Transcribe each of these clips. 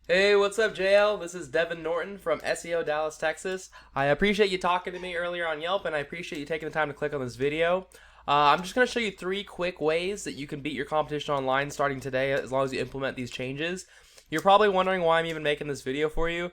Hey, what's up, JL? This is Devin Norton from SEO Dallas, Texas. I appreciate you talking to me earlier on Yelp, and I appreciate you taking the time to click on this video. I'm just going to show you 3 quick ways that you can beat your competition online starting today as long as you implement these changes. You're probably wondering why I'm even making this video for you.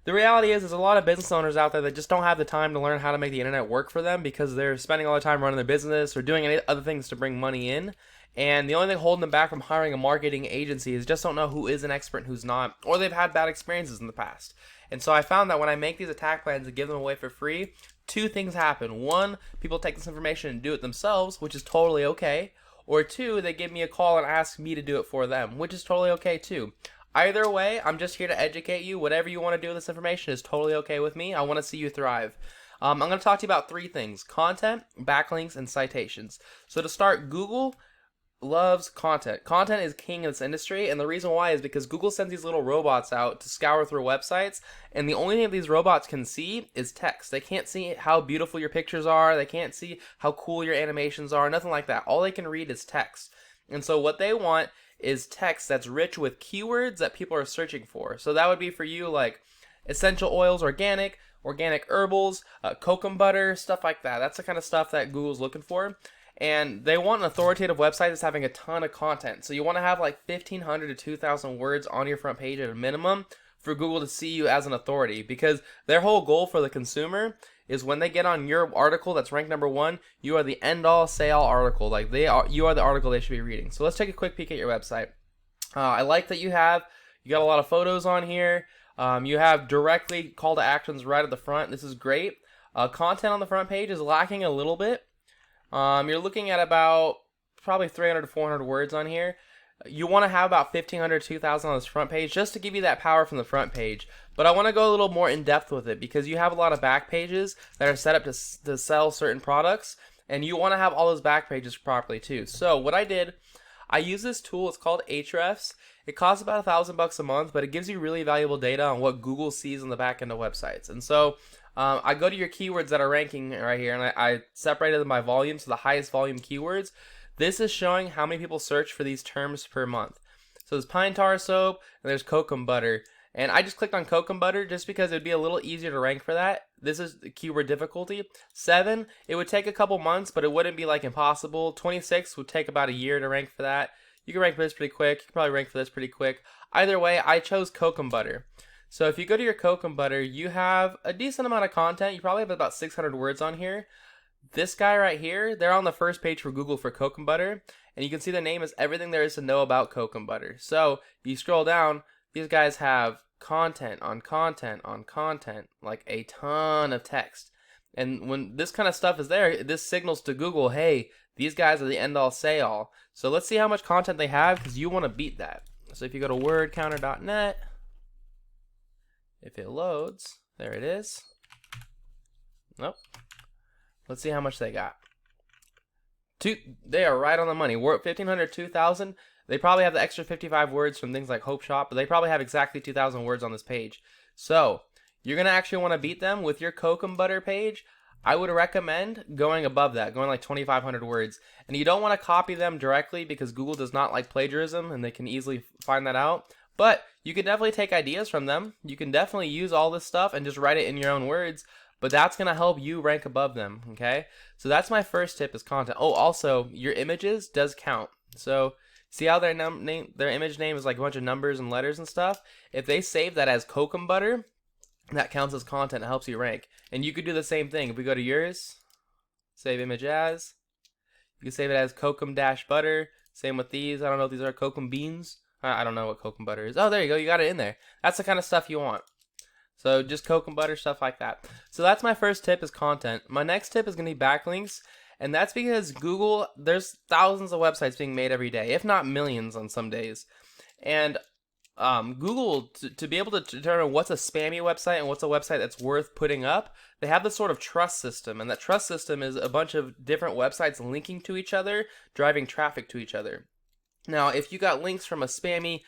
The reality is there's a lot of business owners out there that just don't have the time to learn how to make the internet work for them because they're spending all the time running their business or doing any other things to bring money in. And the only thing holding them back from hiring a marketing agency is just don't know who is an expert and who's not, or they've had bad experiences in the past. And so I found that when I make these attack plans and give them away for free, 2 things happen. One, people take this information and do it themselves, which is totally okay. Or 2, they give me a call and ask me to do it for them, which is totally okay too. Either way, I'm just here to educate you. Whatever you want to do with this information is totally okay with me. I want to see you thrive. I'm going to talk to you about 3 things: content, backlinks, and citations. So to start, Google loves content. Content is king in this industry, and the reason why is because Google sends these little robots out to scour through websites, and the only thing these robots can see is text. They can't see how beautiful your pictures are, they can't see how cool your animations are, nothing like that. All they can read is text. And so what they want is text that's rich with keywords that people are searching for. So that would be for you like essential oils, organic herbals, cocoa butter, stuff like that. That's the kind of stuff that Google's looking for. And they want an authoritative website that's having a ton of content. So you want to have like 1,500 to 2,000 words on your front page at a minimum for Google to see you as an authority, because their whole goal for the consumer is when they get on your article that's ranked #1, you are the end-all say-all article. Like you are the article they should be reading. So let's take a quick peek at your website. I like that you got a lot of photos on here. You have directly call to actions right at the front. This is great. Content on the front page is lacking a little bit. You're looking at about probably 300 to 400 words on here. You want to have about 1,500 to 2,000 on this front page just to give you that power from the front page. But I want to go a little more in depth with it because you have a lot of back pages that are set up to sell certain products, and you want to have all those back pages properly too. So what I did, I use this tool. It's called Ahrefs. It costs about $1,000 a month, but it gives you really valuable data on what Google sees on the back end of websites. And so I go to your keywords that are ranking right here, and I separated them by volume, so the highest volume keywords. This is showing how many people search for these terms per month. So there's pine tar soap, and there's cocoa butter. And I just clicked on cocoa butter just because it would be a little easier to rank for that. This is the keyword difficulty. 7, it would take a couple months, but it wouldn't be like impossible. 26 would take about a year to rank for that. You can rank for this pretty quick. You can probably rank for this pretty quick. Either way, I chose cocoa butter. So if you go to your cocoa butter, you have a decent amount of content. You probably have about 600 words on here. This guy right here, they're on the first page for Google for cocoa butter, and you can see the name is everything there is to know about cocoa butter. So you scroll down, these guys have content on content on content, like a ton of text. And when this kind of stuff is there, this signals to Google, hey, these guys are the end-all say-all. So let's see how much content they have, because you want to beat that. So if you go to wordcounter.net, if it loads, there it is. Nope. Let's see how much they got. They are right on the money. We're at 1,500, 2,000. They probably have the extra 55 words from things like Hope Shop, but they probably have exactly 2,000 words on this page. So you're going to actually want to beat them with your cocoa butter page. I would recommend going above that, going like 2,500 words. And you don't want to copy them directly because Google does not like plagiarism, and they can easily find that out. But you can definitely take ideas from them. You can definitely use all this stuff and just write it in your own words. But that's going to help you rank above them, okay? So that's my first tip is content. Oh, also, your images does count. So see how their image name is like a bunch of numbers and letters and stuff? If they save that as cocoa butter, that counts as content. It helps you rank. And you could do the same thing. If we go to yours, save image as, you can save it as cocoa-butter. Same with these. I don't know if these are cocoa beans. I don't know what cocoa butter is. Oh, there you go. You got it in there. That's the kind of stuff you want. So just cocoa butter, stuff like that. So that's my first tip is content. My next tip is going to be backlinks. And that's because Google, there's thousands of websites being made every day, if not millions on some days. And Google, to be able to determine what's a spammy website and what's a website that's worth putting up, they have this sort of trust system. And that trust system is a bunch of different websites linking to each other, driving traffic to each other. Now, if you got links from a spammy,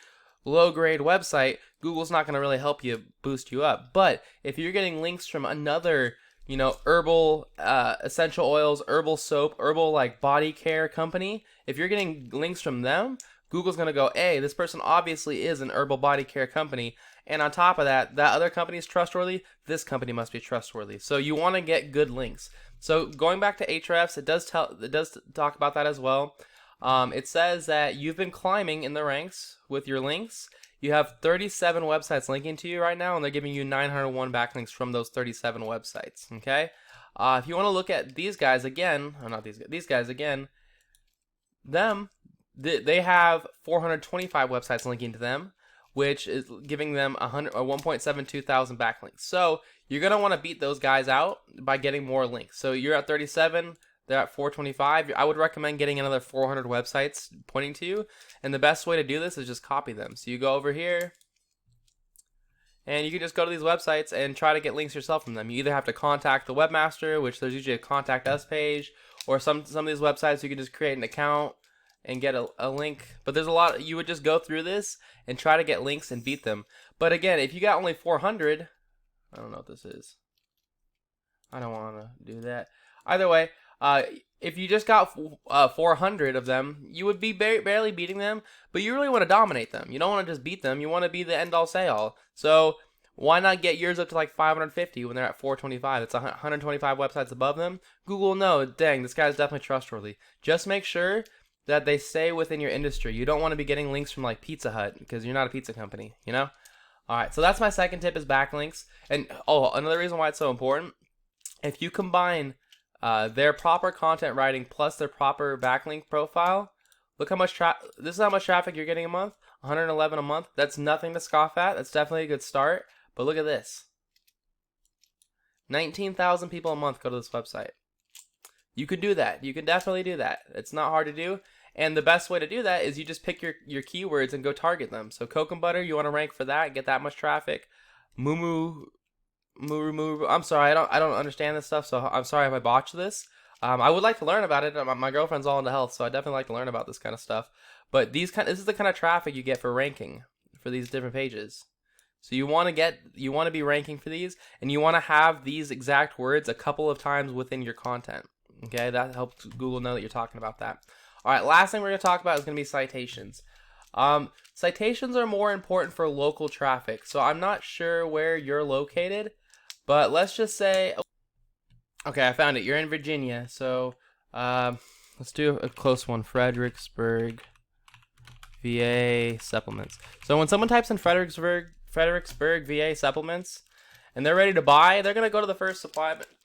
low-grade website, Google's not going to really help you boost you up. But if you're getting links from another, herbal essential oils, herbal soap, herbal like body care company, if you're getting links from them, Google's going to go, hey, this person obviously is an herbal body care company. And on top of that, that other company is trustworthy. This company must be trustworthy. So you want to get good links. So going back to Ahrefs, it does talk about that as well. It says that you've been climbing in the ranks with your links. You have 37 websites linking to you right now, and they're giving you 901 backlinks from those 37 websites. Okay. If you want to look at these guys again, or not these guys again, they have 425 websites linking to them, which is giving them 1.72 thousand backlinks. So you're going to want to beat those guys out by getting more links. So you're at 37, they're at 425. I would recommend getting another 400 websites pointing to you. And the best way to do this is just copy them. So you go over here, and you can just go to these websites and try to get links yourself from them. You either have to contact the webmaster, which there's usually a contact us page, or some of these websites you can just create an account and get a link. But there's a lot. You would just go through this and try to get links and beat them. But again, if you got only 400, I don't know what this is. I don't want to do that. Either way, if you just got 400 of them, you would be barely beating them, but you really want to dominate them. You don't want to just beat them. You want to be the end-all, say-all. So why not get yours up to like 550 when they're at 425? It's 125 websites above them. Google will know, dang, this guy's definitely trustworthy. Just make sure that they stay within your industry. You don't want to be getting links from like Pizza Hut because you're not a pizza company, you know? All right, so that's my second tip is backlinks. And another reason why it's so important, if you combine their proper content writing plus their proper backlink profile, look how much this is how much traffic you're getting a month, 111 a month. That's nothing to scoff at. That's definitely a good start. But look at this. 19,000 people a month go to this website. You could do that. You can definitely do that. It's not hard to do. And the best way to do that is you just pick your keywords and go target them. So coke and butter, you want to rank for that, get that much traffic. Moo. I'm sorry, I don't understand this stuff, so I'm sorry if I botched this. I would like to learn about it. My girlfriend's all into health, so I definitely like to learn about this kind of stuff. But this is the kind of traffic you get for ranking for these different pages. So you want to be ranking for these, and you want to have these exact words a couple of times within your content. Okay, that helps Google know that you're talking about that. All right, last thing we're going to talk about is going to be citations. Citations are more important for local traffic. So I'm not sure where you're located, but let's just say, okay, I found it. You're in Virginia. So let's do a close one. Fredericksburg, VA supplements. So when someone types in Fredericksburg, VA supplements, and they're ready to buy, they're going to go to the first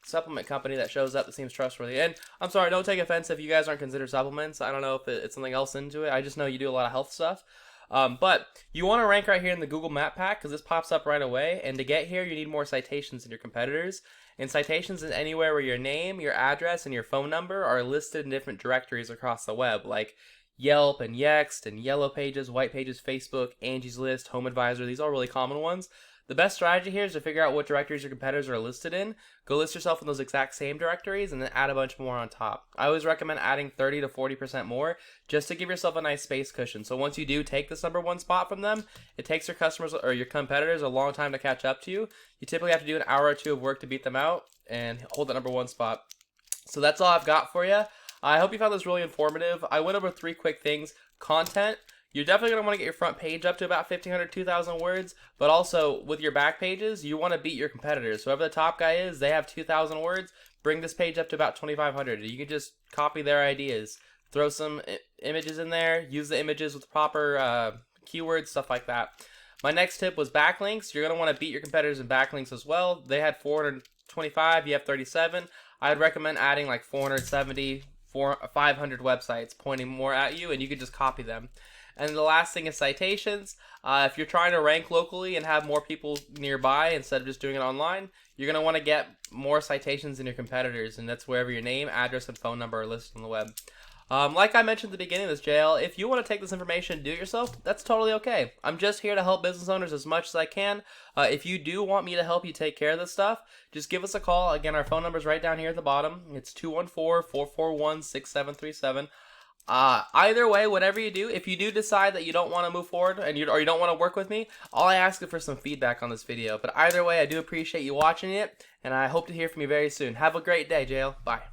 supplement company that shows up that seems trustworthy. And I'm sorry, don't take offense if you guys aren't considered supplements. I don't know if it's something else into it. I just know you do a lot of health stuff. But you want to rank right here in the Google Map Pack because this pops up right away. And to get here, you need more citations than your competitors. And citations is anywhere where your name, your address, and your phone number are listed in different directories across the web, like Yelp and Yext and Yellow Pages, White Pages, Facebook, Angie's List, Home Advisor. These are really common ones. The best strategy here is to figure out what directories your competitors are listed in. Go list yourself in those exact same directories and then add a bunch more on top. I always recommend adding 30 to 40% more just to give yourself a nice space cushion. So once you do take this #1 spot from them, it takes your customers or your competitors a long time to catch up to you. You typically have to do an hour or two of work to beat them out and hold that #1 spot. So that's all I've got for you. I hope you found this really informative. I went over 3 quick things. Content. You're definitely going to want to get your front page up to about 1,500, 2,000 words, but also with your back pages, you want to beat your competitors. Whoever the top guy is, they have 2,000 words. Bring this page up to about 2,500. You can just copy their ideas. Throw some images in there. Use the images with proper keywords, stuff like that. My next tip was backlinks. You're going to want to beat your competitors in backlinks as well. They had 425. You have 37. I'd recommend adding like 470, 500 websites pointing more at you, and you could just copy them. And the last thing is citations. If you're trying to rank locally and have more people nearby instead of just doing it online, you're going to want to get more citations than your competitors, and that's wherever your name, address, and phone number are listed on the web. Like I mentioned at the beginning of this, JL, if you want to take this information and do it yourself, that's totally okay. I'm just here to help business owners as much as I can. If you do want me to help you take care of this stuff, just give us a call. Again, our phone number is right down here at the bottom. It's 214-441-6737. Either way, whatever you do, if you do decide that you don't want to move forward or you don't want to work with me, all I ask is for some feedback on this video. But either way, I do appreciate you watching it, and I hope to hear from you very soon. Have a great day, JL. Bye.